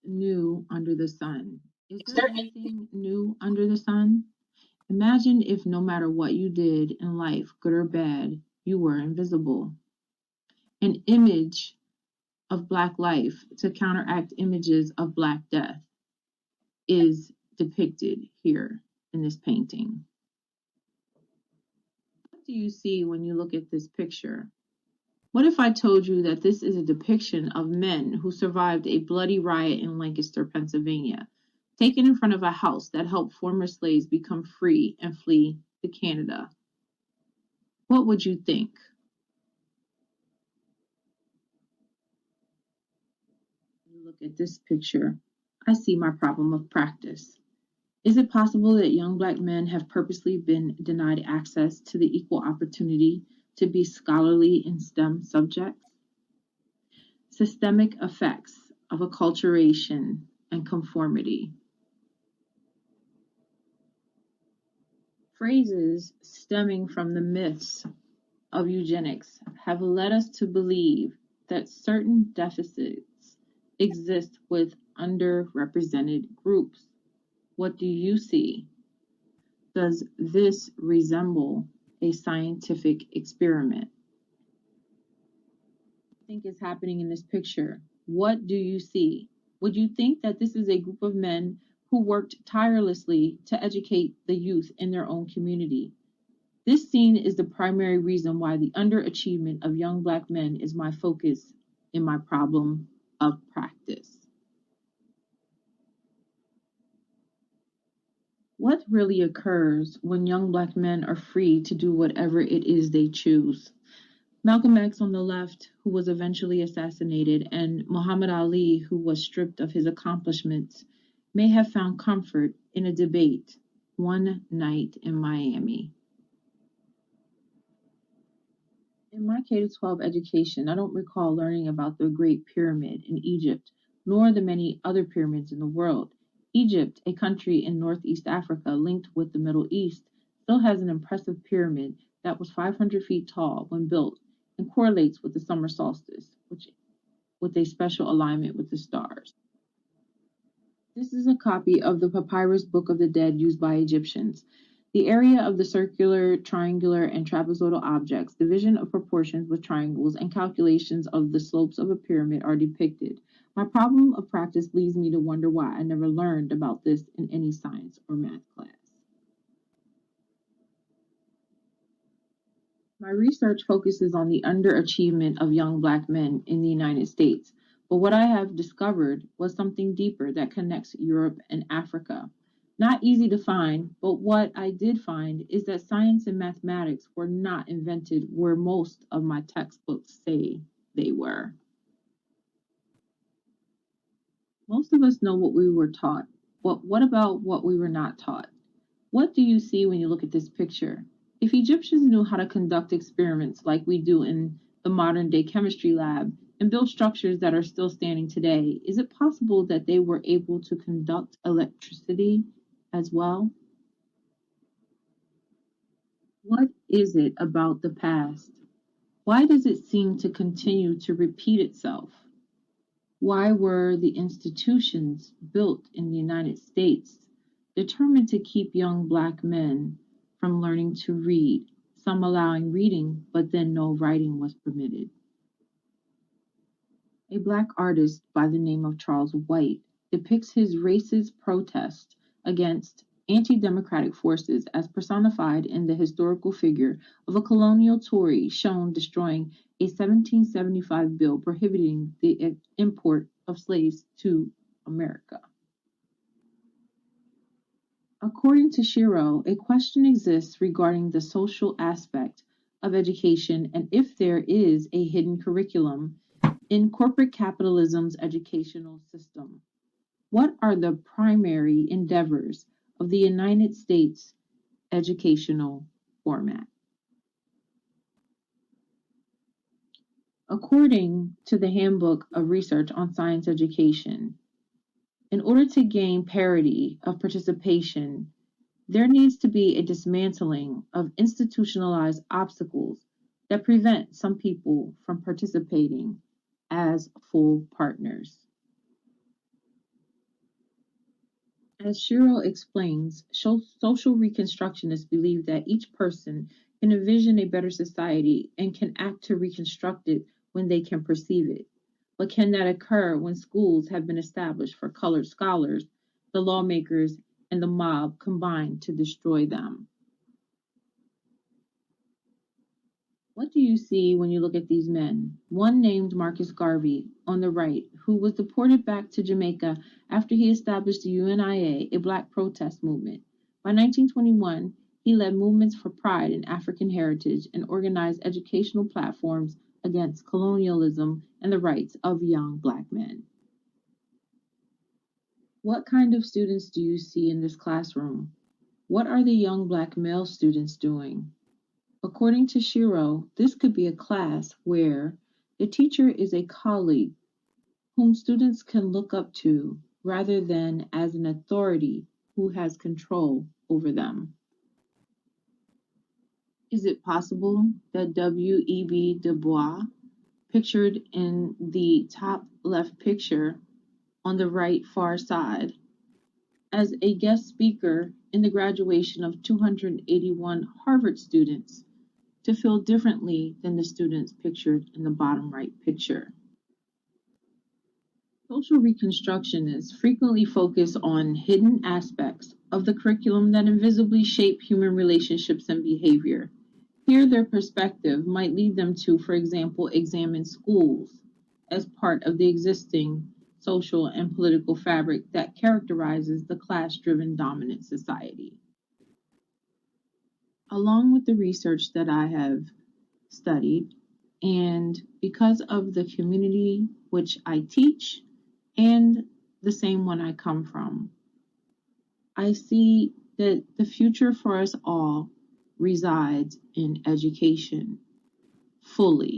new under the sun? Is there anything new under the sun? Imagine if no matter what you did in life, good or bad, you were invisible. An image of Black life to counteract images of Black death is depicted here in this painting. What do you see when you look at this picture? What if I told you that this is a depiction of men who survived a bloody riot in Lancaster, Pennsylvania, taken in front of a house that helped former slaves become free and flee to Canada? What would you think? When you look at this picture, I see my problem of practice. Is it possible that young Black men have purposely been denied access to the equal opportunity to be scholarly in STEM subjects? Systemic effects of acculturation and conformity. Phrases stemming from the myths of eugenics have led us to believe that certain deficits exist with underrepresented groups. What do you see? Does this resemble a scientific experiment? What do you think is happening in this picture? What do you see? Would you think that this is a group of men who worked tirelessly to educate the youth in their own community? This scene is the primary reason why the underachievement of young Black men is my focus in my problem of practice. What really occurs when young Black men are free to do whatever it is they choose? Malcolm X on the left, who was eventually assassinated, and Muhammad Ali, who was stripped of his accomplishments, may have found comfort in a debate one night in Miami. In my K-12 education, I don't recall learning about the Great Pyramid in Egypt, nor the many other pyramids in the world. Egypt, a country in Northeast Africa linked with the Middle East, still has an impressive pyramid that was 500 feet tall when built and correlates with the summer solstice, with a special alignment with the stars. This is a copy of the Papyrus Book of the Dead used by Egyptians. The area of the circular, triangular, and trapezoidal objects, division of proportions with triangles, and calculations of the slopes of a pyramid are depicted. My problem of practice leads me to wonder why I never learned about this in any science or math class. My research focuses on the underachievement of young Black men in the United States, but what I have discovered was something deeper that connects Europe and Africa. Not easy to find, but what I did find is that science and mathematics were not invented where most of my textbooks say they were. Most of us know what we were taught, but what about what we were not taught? What do you see when you look at this picture? If Egyptians knew how to conduct experiments like we do in the modern day chemistry lab and build structures that are still standing today, is it possible that they were able to conduct electricity as well? What is it about the past? Why does it seem to continue to repeat itself? Why were the institutions built in the United States determined to keep young Black men from learning to read, some allowing reading, but then no writing was permitted? A Black artist by the name of Charles White depicts his racist protest against anti-democratic forces as personified in the historical figure of a colonial Tory shown destroying a 1775 bill prohibiting the import of slaves to America. According to Shiro, a question exists regarding the social aspect of education and if there is a hidden curriculum in corporate capitalism's educational system. What are the primary endeavors of the United States educational format? According to the Handbook of Research on Science Education, in order to gain parity of participation, there needs to be a dismantling of institutionalized obstacles that prevent some people from participating as full partners. As Shiro explains, social reconstructionists believe that each person can envision a better society and can act to reconstruct it when they can perceive it. But can that occur when schools have been established for colored scholars, the lawmakers, and the mob combine to destroy them? What do you see when you look at these men? One named Marcus Garvey on the right, who was deported back to Jamaica after he established the UNIA, a black protest movement. By 1921, he led movements for pride in African heritage and organized educational platforms against colonialism and the rights of young black men. What kind of students do you see in this classroom? What are the young black male students doing? According to Shiro, this could be a class where the teacher is a colleague whom students can look up to rather than as an authority who has control over them. Is it possible that W.E.B. Du Bois, pictured in the top left picture on the right far side, as a guest speaker in the graduation of 281 Harvard students, to feel differently than the students pictured in the bottom right picture? Social reconstructionists frequently focus on hidden aspects of the curriculum that invisibly shape human relationships and behavior. Here, their perspective might lead them to, for example, examine schools as part of the existing social and political fabric that characterizes the class driven dominant society. Along with the research that I have studied, and because of the community which I teach and the same one I come from, I see that the future for us all resides in education fully.